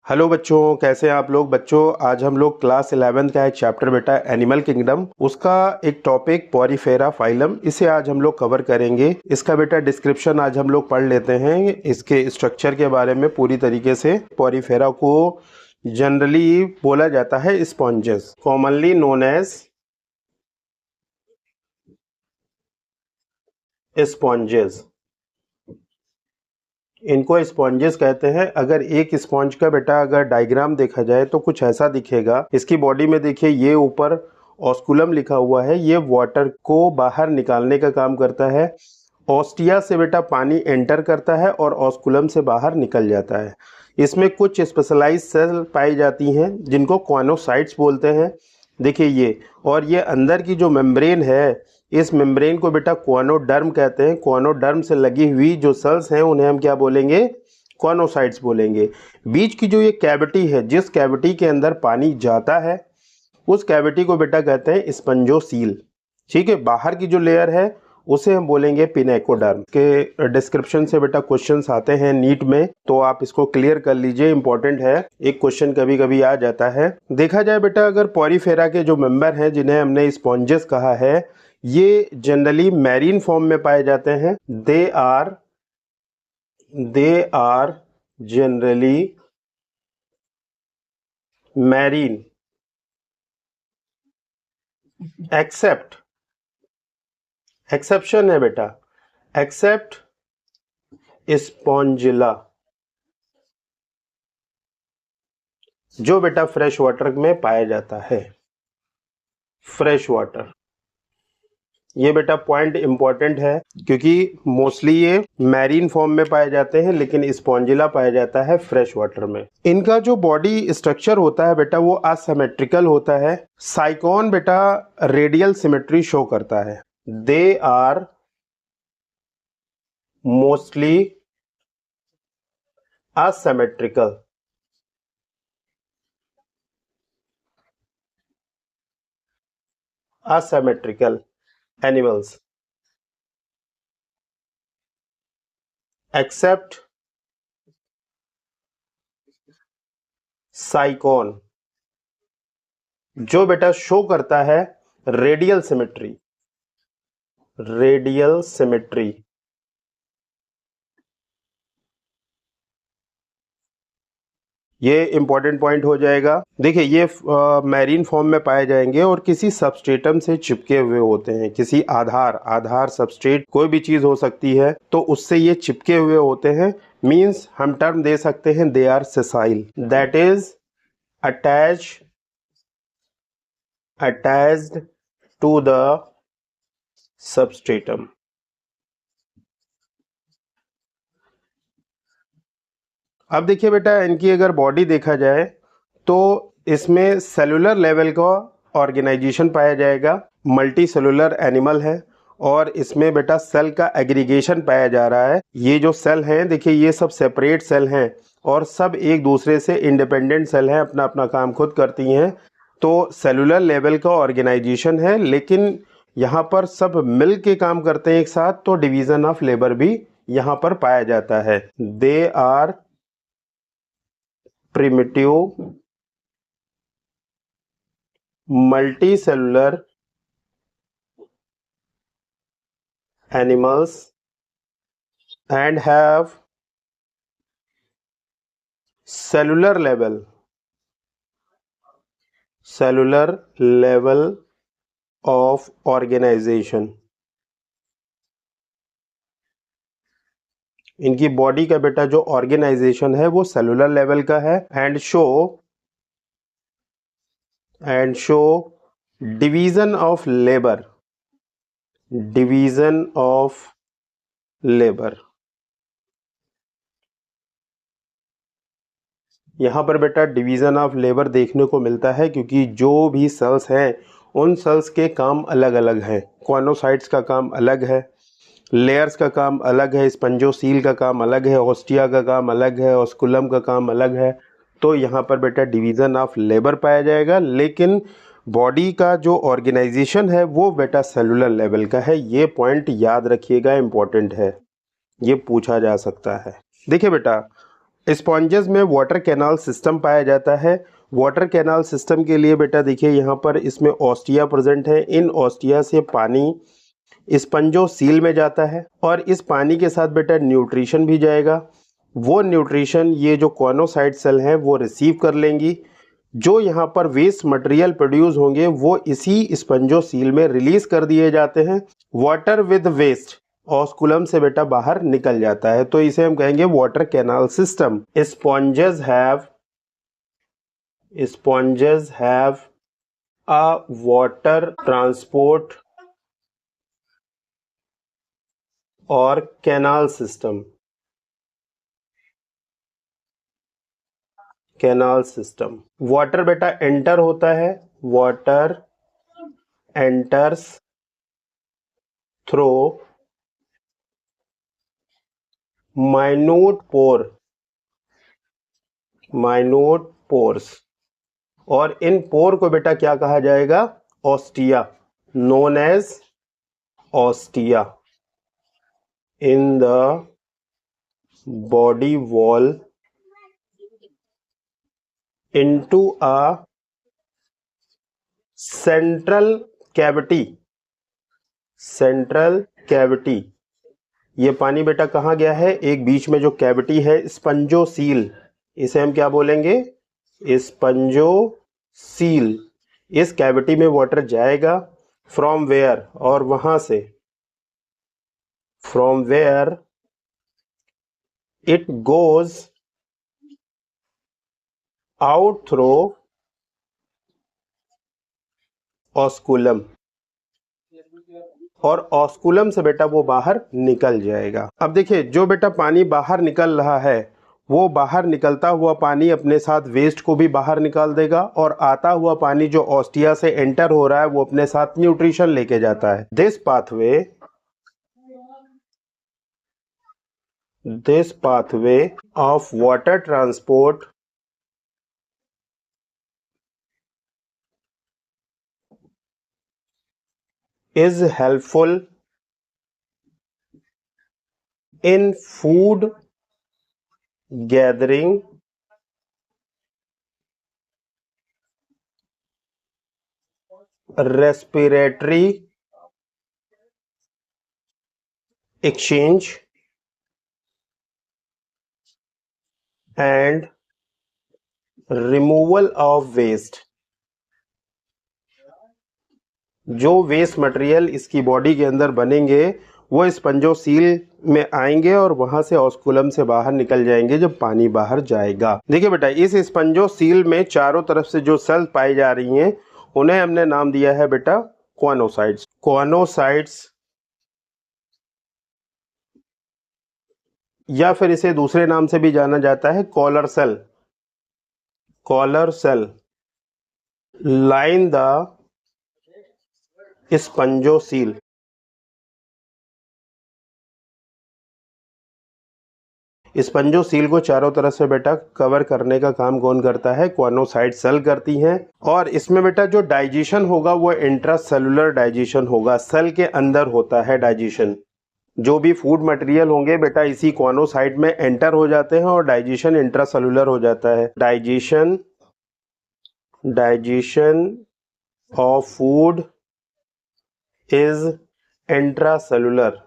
Hello बच्चों, कैसे हैं आप लोग। बच्चों आज हम लोग क्लास 11 का एक चैप्टर बेटा एनिमल किंगडम, उसका एक टॉपिक पॉरीफेरा फाइलम, इसे आज हम लोग कवर करेंगे। इसका बेटा डिस्क्रिप्शन आज हम लोग पढ़ लेते हैं, इसके स्ट्रक्चर के बारे में पूरी तरीके से। पॉरीफेरा को जनरली बोला जाता है sponges, commonly known as sponges. इनको स्पॉन्जेस कहते हैं। अगर एक स्पॉन्ज का बेटा अगर डायग्राम देखा जाए तो कुछ ऐसा दिखेगा। इसकी बॉडी में देखिए, ये ऊपर ऑस्कुलम लिखा हुआ है, ये वाटर को बाहर निकालने का काम करता है। ऑस्टिया से बेटा पानी एंटर करता है और ऑस्कुलम से बाहर निकल जाता है। इसमें कुछ स्पेशलाइज सेल पाई जाती हैं जिनको कॉनोसाइट्स बोलते हैं। देखिए ये, और ये अंदर की जो मेम्ब्रेन है, इस मेम्ब्रेन को बेटा क्वानोडर्म कहते हैं। क्वानोडर्म से लगी हुई जो सेल्स हैं उन्हें हम क्या बोलेंगे, कॉनोसाइट्स बोलेंगे। बीच की जो ये कैविटी है, जिस कैविटी के अंदर पानी जाता है, उस कैविटी को बेटा कहते हैं स्पंजोसील। ठीक है, बाहर की जो लेयर है उसे हम बोलेंगे पिनेकोडर्म। के डिस्क्रिप्शन से बेटा क्वेश्चंस आते हैं नीट में, तो आप इसको क्लियर कर लीजिए, इंपॉर्टेंट है। एक क्वेश्चन कभी कभी आ जाता है। देखा जाए बेटा, अगर पॉरीफेरा के जो मेंबर हैं जिन्हें हमने स्पॉन्जेस कहा है, ये जनरली मैरीन फॉर्म में पाए जाते हैं। They are generally marine exception है बेटा, एक्सेप्ट स्पॉन्जिला, जो बेटा फ्रेश वाटर में पाया जाता है। फ्रेश वाटर, ये बेटा पॉइंट इंपॉर्टेंट है क्योंकि मोस्टली ये मैरीन फॉर्म में पाए जाते हैं, लेकिन स्पॉन्जिला पाया जाता है फ्रेश वाटर में। इनका जो बॉडी स्ट्रक्चर होता है बेटा वो असिमेट्रिकल होता है। साइकोन बेटा रेडियल सिमेट्री शो करता है। They are mostly asymmetrical, animals except Sycon, जो बेटा शो करता है रेडियल सिमेट्री। ये इंपॉर्टेंट पॉइंट हो जाएगा। देखिए ये मैरीन फॉर्म में पाए जाएंगे और किसी सबस्ट्रेटम से चिपके हुए होते हैं। किसी आधार सबस्ट्रेट कोई भी चीज हो सकती है, तो उससे ये चिपके हुए होते हैं। मींस हम टर्म दे सकते हैं they are sessile, that is attached to the substratum. अब देखिए बेटा, इनकी अगर बॉडी देखा जाए तो इसमें सेलुलर लेवल का ऑर्गेनाइजेशन पाया जाएगा। मल्टी सेलुलर एनिमल है और इसमें बेटा सेल का एग्रीगेशन पाया जा रहा है। ये जो सेल हैं, देखिए ये सब सेपरेट सेल हैं और सब एक दूसरे से इंडिपेंडेंट सेल हैं, अपना अपना काम खुद करती हैं। तो सेलुलर लेवल का ऑर्गेनाइजेशन है, लेकिन यहाँ पर सब मिल के काम करते हैं एक साथ, तो डिवीजन ऑफ लेबर भी यहाँ पर पाया जाता है। They are primitive multicellular animals and have cellular level of organization। इनकी बॉडी का बेटा जो ऑर्गेनाइजेशन है वो सेलुलर लेवल का है। And show division of labour. यहाँ पर बेटा डिवीजन ऑफ लेबर देखने को मिलता है, क्योंकि जो भी सेल्स हैं उन सेल्स के काम अलग अलग हैं। कॉनोसाइट्स का काम अलग है, लेयर्स का काम अलग है, स्पंजोसील का काम अलग है, ऑस्टिया का काम अलग है, ऑस्कुलम का काम अलग है। तो यहाँ पर बेटा डिवीज़न ऑफ लेबर पाया जाएगा, लेकिन बॉडी का जो ऑर्गेनाइजेशन है वो बेटा सेलुलर लेवल का है। ये पॉइंट याद रखिएगा, इंपॉर्टेंट है, ये पूछा जा सकता है। देखिए बेटा, स्पॉन्जेस में वाटर कैनाल सिस्टम पाया जाता है। वाटर कैनाल सिस्टम के लिए बेटा देखिए यहाँ पर इसमें ऑस्टिया प्रेजेंट है। इन ऑस्टिया से पानी स्पंजोसील में जाता है और इस पानी के साथ बेटा न्यूट्रिशन भी जाएगा। वो न्यूट्रिशन ये जो कॉर्नोसाइट सेल हैं वो रिसीव कर लेंगी। जो यहाँ पर वेस्ट मटेरियल प्रोड्यूस होंगे वो इसी स्पंजोसील में रिलीज कर दिए जाते हैं। वाटर विद वेस्ट ऑस्कुलम से बेटा बाहर निकल जाता है, तो इसे हम कहेंगे water canal system. Sponges have a water transport और कैनाल सिस्टम। वाटर बेटा एंटर होता है, water enters through minute pores, और इन पोर को बेटा क्या कहा जाएगा? Ostia, known as ostia in the body wall into a central cavity. ये पानी बेटा कहाँ गया है? एक बीच में जो कैविटी है स्पंजोसील, इसे हम क्या बोलेंगे? स्पंजोसील। इस कैविटी में वाटर जाएगा। फ्रॉम वेयर, और वहां से from where it goes out through osculum, और ऑस्कुलम से बेटा वो बाहर निकल जाएगा। अब देखिए जो बेटा पानी बाहर निकल रहा है वो बाहर निकलता हुआ पानी अपने साथ वेस्ट को भी बाहर निकाल देगा, और आता हुआ पानी जो ऑस्टिया से एंटर हो रहा है वो अपने साथ न्यूट्रिशन लेके जाता है। This pathway of water transport is helpful in food gathering, respiratory exchange and removal of waste। जो वेस्ट मटेरियल इसकी बॉडी के अंदर बनेंगे वो स्पंजोसील में आएंगे और वहां से ऑस्कुलम से बाहर निकल जाएंगे जब पानी बाहर जाएगा। देखिए बेटा इस स्पंजोसील में चारों तरफ से जो सेल पाई जा रही हैं उन्हें हमने नाम दिया है बेटा कॉनोसाइट्स, या फिर इसे दूसरे नाम से भी जाना जाता है collar cell line the spongocoel. Spongocoel को चारों तरफ से बेटा कवर करने का काम कौन करता है? कॉर्नोसाइट सेल करती हैं। और इसमें बेटा जो डाइजेशन होगा वो इंट्रासेलुलर डाइजेशन होगा, सेल के अंदर होता है डाइजेशन। जो भी फूड मटेरियल होंगे बेटा इसी कॉर्नोसाइट में एंटर हो जाते हैं और डाइजेशन इंट्रासेलुलर हो जाता है। Digestion of food is intracellular,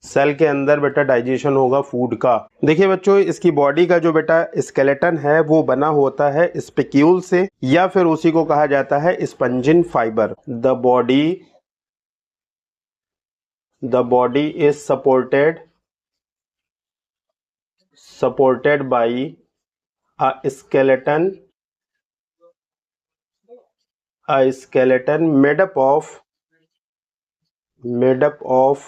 cell के अंदर बेटा डाइजेशन होगा फूड का। देखिए बच्चों इसकी बॉडी का जो बेटा स्केलेटन है वो बना होता है स्पिक्यूल से, या फिर उसी को कहा जाता है spongin fibre. The body is supported by a skeleton made up of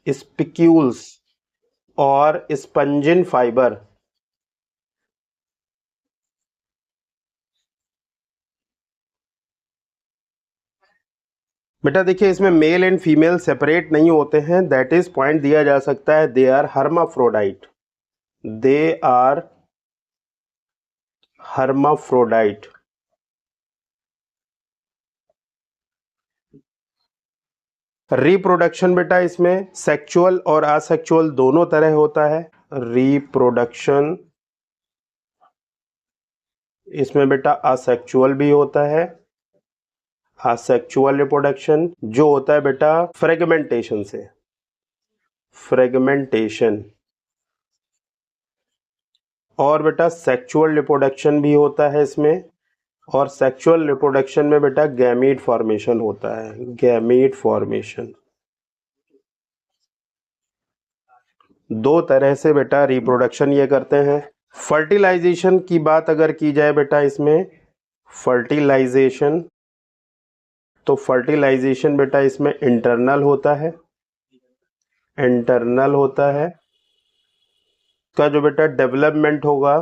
spicules और स्पंजिन फाइबर। बेटा देखिए इसमें मेल एंड फीमेल सेपरेट नहीं होते हैं, दैट इज पॉइंट दिया जा सकता है दे आर हर्माफ्रोडाइट। रिप्रोडक्शन बेटा इसमें सेक्सुअल और असेक्सुअल दोनों तरह होता है। रिप्रोडक्शन इसमें बेटा असेक्सुअल भी होता है, असेक्सुअल रिप्रोडक्शन जो होता है बेटा फ्रेगमेंटेशन से, फ्रेगमेंटेशन। और बेटा सेक्सुअल रिप्रोडक्शन भी होता है इसमें, और सेक्सुअल रिप्रोडक्शन में बेटा गैमीट फॉर्मेशन होता है, गैमीट फॉर्मेशन। दो तरह से बेटा रिप्रोडक्शन ये करते हैं। फर्टिलाइजेशन की बात अगर की जाए बेटा इसमें, फर्टिलाइजेशन, तो फर्टिलाइजेशन बेटा इसमें इंटरनल होता है, इंटरनल होता है। का जो बेटा डेवलपमेंट होगा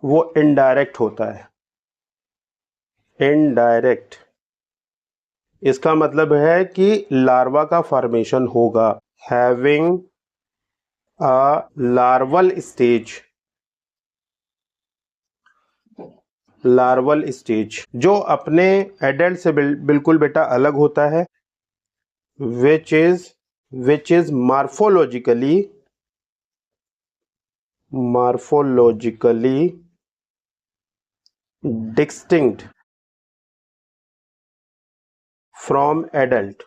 वो इनडायरेक्ट होता है, इनडायरेक्ट। इसका मतलब है कि लार्वा का फॉर्मेशन होगा, having a larval stage, larval stage जो अपने एडल्ट से बिल्कुल बेटा अलग होता है, which is morphologically distinct from adult,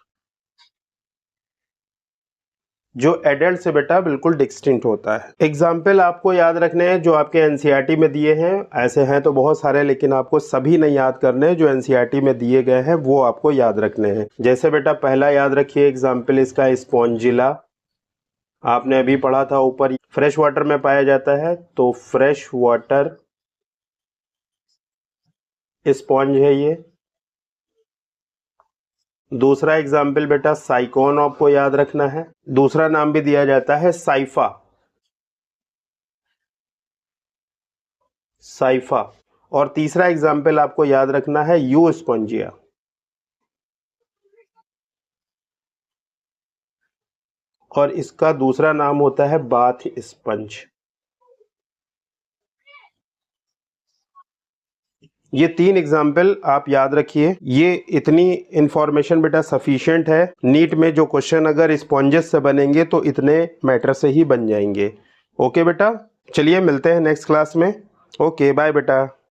जो एडल्ट से बेटा बिल्कुल डिस्टिंक्ट होता है। एग्जाम्पल आपको याद रखने हैं जो आपके एनसीईआरटी में दिए हैं, ऐसे हैं तो बहुत सारे, लेकिन आपको सभी नहीं याद करने हैं, जो एनसीईआरटी में दिए गए हैं वो आपको याद रखने हैं। जैसे बेटा पहला याद रखिए एग्जाम्पल इसका स्पॉन्जिला, आपने अभी पढ़ा था ऊपर, फ्रेश वाटर में पाया जाता है, तो फ्रेश वाटर स्पॉन्ज है ये। दूसरा एग्जाम्पल बेटा साइकोन, आपको याद रखना है, दूसरा नाम भी दिया जाता है साइफा, साइफा। और तीसरा एग्जाम्पल आपको याद रखना है यू स्पॉन्जिया, और इसका दूसरा नाम होता है बाथ स्पंज। ये तीन एग्जाम्पल आप याद रखिए, ये इतनी इंफॉर्मेशन बेटा सफिशिएंट है। नीट में जो क्वेश्चन अगर स्पॉन्जेस से बनेंगे तो इतने मैटर से ही बन जाएंगे। ओके बेटा, चलिए मिलते हैं नेक्स्ट क्लास में। ओके बाय बेटा।